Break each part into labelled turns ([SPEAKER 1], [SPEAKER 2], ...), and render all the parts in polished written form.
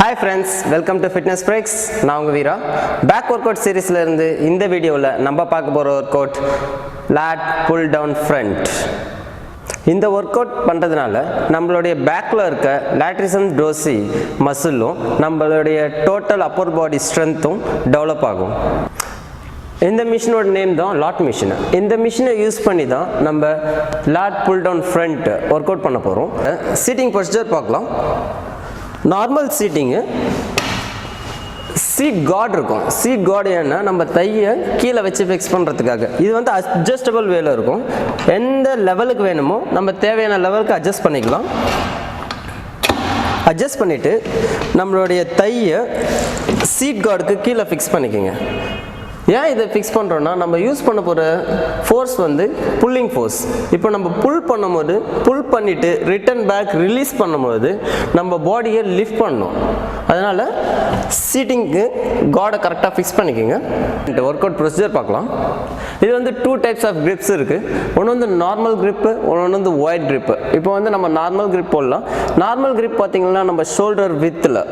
[SPEAKER 1] Hi friends, welcome to Fitness Breaks. நான் உங்க வீரா. Back workout seriesல இருந்து இந்த வீடியோல நம்ம பார்க்க போற workout lat pull down front. இந்த workout பண்றதுனால நம்மளுடைய பேக்ல இருக்க latissimus dorsi மசிலும் நம்மளுடைய total upper body strengthம் டெவலப் ஆகும். இந்த மிஷினோட நேம் தான் லாட் மிஷின். இந்த மிஷினை யூஸ் பண்ணி தான் நம்ம lat pull down front workout பண்ண போறோம். சீட்டிங் பொசிஷன் பார்க்கலாம். நார்மல் சீட்டிங்கு சீட் கார்டு இருக்கும். சீட் கார்டு ஏன்னா நம்ம தையை கீழே வச்சு ஃபிக்ஸ் பண்ணுறதுக்காக. இது வந்து அட்ஜஸ்டபிள் வேலை இருக்கும். எந்த லெவலுக்கு வேணுமோ நம்ம தேவையான லெவலுக்கு அட்ஜஸ்ட் பண்ணிக்கலாம். அட்ஜஸ்ட் பண்ணிவிட்டு நம்மளுடைய தையை சீட் கார்டுக்கு கீழே ஃபிக்ஸ் பண்ணிக்கோங்க. ஏன் இதை ஃபிக்ஸ் பண்ணுறோன்னா நம்ம யூஸ் பண்ண போகிற ஃபோர்ஸ் வந்து புல்லிங் ஃபோர்ஸ். இப்போ நம்ம புல் பண்ணும்போது புல் பண்ணிவிட்டு ரிட்டன் பேக் ரிலீஸ் பண்ணும்போது நம்ம பாடியை லிஃப்ட் பண்ணணும். அதனால் சீட்டிங்க்கு கார்டை கரெக்டாக ஃபிக்ஸ் பண்ணிக்கோங்க. ஒர்க் அவுட் ப்ரொசீஜர் பார்க்கலாம். இது வந்து 2 டைப்ஸ் ஆஃப் கிரிப்ஸ் இருக்குது. ஒன்று வந்து நார்மல் கிரிப்பு, ஒன்று வந்து ஒயிட் கிரிப்பு. இப்போ வந்து நம்ம நார்மல் கிரிப் போடலாம். நார்மல் கிரிப் பார்த்திங்கன்னா நம்ம ஷோல்டர் வித்தில்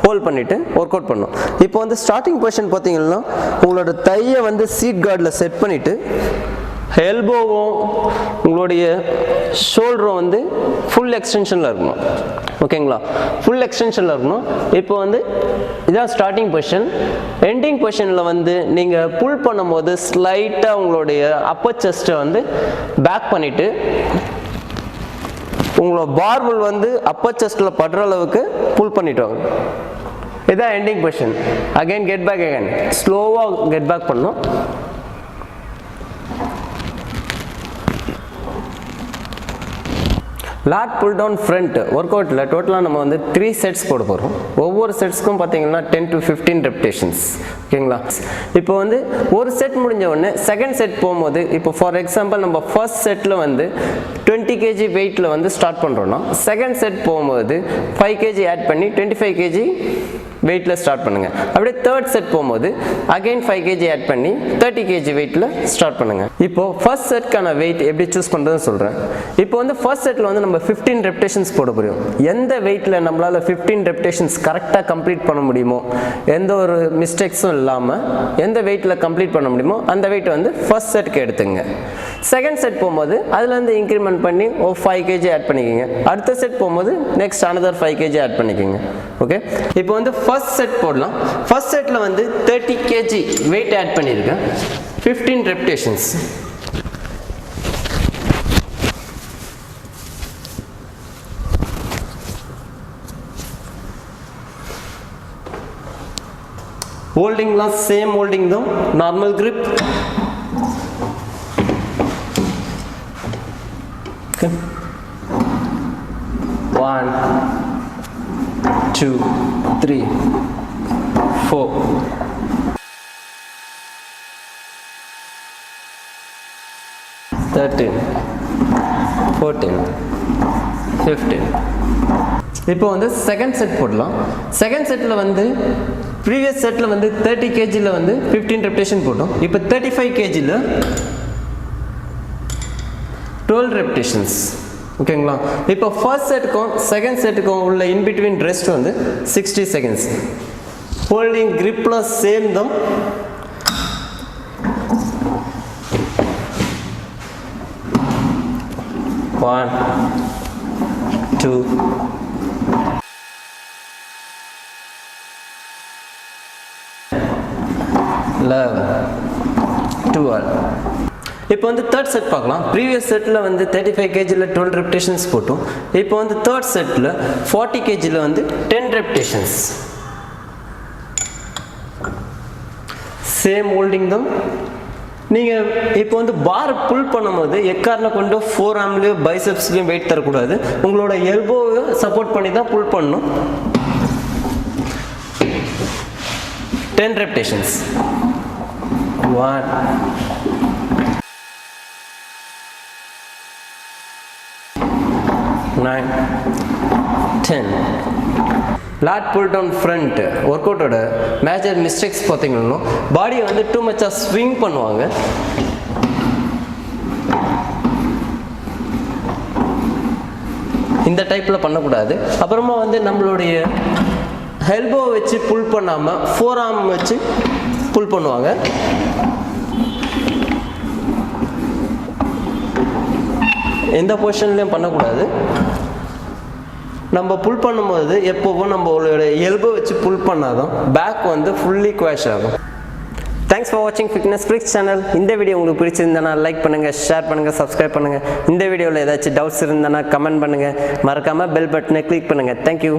[SPEAKER 1] ஹோல்ட் பண்ணிவிட்டு ஒர்க் அவுட் பண்ணணும். இப்போ வந்து ஸ்டார்டிங் பொசிஷன் பார்த்தீங்கன்னா உங்களோட தையை வந்து சீட் கார்டில் செட் பண்ணிவிட்டு எல்போவும் உங்களுடைய ஷோல்டரும் வந்து ஃபுல் எக்ஸ்டென்ஷனில் இருக்கணும். ஓகேங்களா? ஃபுல் எக்ஸ்டென்ஷனில் இருக்கணும். இப்போ வந்து இதான் ஸ்டார்டிங் பொசிஷன். எண்டிங் பொசிஷனில் வந்து நீங்கள் புல் பண்ணும்போது ஸ்லைட்டாக உங்களுடைய அப்பர் செஸ்ட்டை வந்து பேக் பண்ணிவிட்டு உங்களோட பார்பல் வந்து அப்பர் செஸ்ட்டில் படுற அளவுக்கு புல் பண்ணிட்டு வாங்க. இதான் ending position. Again get back, again ஸ்லோவாக கெட் பேக் பண்ணணும். lat pull down front ஒர்க் அவுட்டில் டோட்டலாக நம்ம வந்து 3 செட்ஸ் போட போகிறோம். ஒவ்வொரு செட்ஸ்க்கும் பார்த்தீங்கன்னா 10 to 15 ரெப்டேஷன்ஸ். ஓகேங்களா? இப்போ வந்து ஒரு செட் முடிஞ்ச உடனே செகண்ட் செட் போகும்போது, இப்போ ஃபார் எக்ஸாம்பிள் நம்ம ஃபர்ஸ்ட் செட்டில் வந்து 20 kg வெயிட்டில் வந்து ஸ்டார்ட் பண்ணுறோன்னா செகண்ட் செட் போகும்போது 5 kg ஆட் பண்ணி 25 kg வெயிட்டில் ஸ்டார்ட் பண்ணுங்கள். அப்படியே தேர்ட் செட் போகும்போது அகைன் 5 kg ஆட் பண்ணி 30 kg வெயிட்டில் ஸ்டார்ட் பண்ணுங்கள். இப்போது ஃபர்ஸ்ட் செட்க்கான வெயிட் எப்படி சூஸ் பண்ணுறதுன்னு சொல்கிறேன். இப்போ வந்து ஃபர்ஸ்ட் செட்டில் வந்து நம்ம 15 ரெப்டேஷன்ஸ் போட போகிறோம். எந்த வெயிட்டில் நம்மளால் 15 ரெப்டேஷன்ஸ் கரெக்டாக கம்ப்ளீட் பண்ண முடியுமோ, எந்த ஒரு மிஸ்டேக்ஸும் இல்லாமல் எந்த வெயிட்டில் கம்ப்ளீட் பண்ண முடியுமோ அந்த வெயிட் வந்து ஃபர்ஸ்ட் செட்டுக்கு எடுத்துங்க. செகண்ட் செட் போகும்போது அதுலேருந்து இன்க்ரிமெண்ட் பண்ணி 5 kg ஆட் பண்ணிக்கோங்க. அடுத்த செட் போகும்போது நெக்ஸ்ட் another 5 kg ஆட் பண்ணிக்கோங்க. ஓகே? இப்போ வந்து ஃபர்ஸ்ட் செட் போடலாம். ஃபர்ஸ்ட் செட்டில் வந்து 30 kg வெயிட் ஆட் பண்ணியிருக்கேன். 15 ரெப்டேஷன்ஸ். ஹோல்டிங்லாம் சேம் ஹோல்டிங் தான், நார்மல் கிரிப். Okay. 1 2 3 4 13 14 15. இப்போ வந்து செகண்ட் செட் போடலாம். செகண்ட் செட்டில் வந்து ப்ரீவியஸ் செட்டில் வந்து 30 kgல வந்து 15 ரெப்டேஷன் போட்டோம். இப்போ 35 kgல 12 ரெப்டேஷன்ஸ். ஓகேங்களா? இப்போ ஃபர்ஸ்ட் செட்டுக்கும் செகண்ட் செட்டுக்கும் உள்ள இன்பிட்வீன் ரெஸ்ட் வந்து 60 செகண்ட்ஸ். ஹோல்டிங் கிரிப்லாம் சேம் தான். One 2 11 12. இப்போ வந்து தேர்ட் செட் பார்க்கலாம். ப்ரீவியஸ் செட்டில் வந்து 35 kgல 12 ரெப்டேஷன்ஸ் போட்டோம். இப்போ வந்து தேர்ட் செட்டில் 40 kgல வந்து 10 ரெப்டேஷன்ஸ். சேம் ஹோல்டிங் தான். நீங்கள் இப்போ வந்து பார் புல் பண்ணும்போது எக்காரணம் கொண்டு ஃபோர் ஆர்ம்லேயும் பைசெப்ஸ்லேயும் வெயிட் தரக்கூடாது. உங்களோட எல்போவை சப்போர்ட் பண்ணி தான் புல் பண்ணணும். 10 repetitions. 1 9 10. lat pull down front ஒர்க் அவுட்டோட மேஜர் மிஸ்டேக்ஸ் பார்த்தீங்கன்னா பாடியை வந்து டூ மச்சாக ஸ்விங் பண்ணுவாங்க. இந்த டைப்பில் பண்ணக்கூடாது. அப்புறமா வந்து நம்மளுடைய எல்போ வச்சு புல் பண்ணாமல் ஃபோர் ஆர்ம் வச்சு புல் பண்ணுவாங்க. எந்த பொசிஷன்லையும் பண்ணக்கூடாது. நம்ம புல் பண்ணும்போது எப்போவும் நம்மளோட எல்போ வச்சு புல் பண்ணாதான் பேக் வந்து ஃபுல்லி குவாஷ் ஆகும். தேங்க்ஸ் ஃபார் வாட்சிங் ஃபிட்னஸ் ஃப்ரீக்ஸ் சேனல். இந்த வீடியோ உங்களுக்கு பிடிச்சிருந்தனா லைக் பண்ணுங்கள், ஷேர் பண்ணுங்கள், சப்ஸ்கிரைப் பண்ணுங்கள். இந்த வீடியோவில் ஏதாச்சும் டவுட்ஸ் இருந்தனா கமெண்ட் பண்ணுங்கள். மறக்காமல் பெல் பட்டனை கிளிக் பண்ணுங்கள். தேங்க்யூ.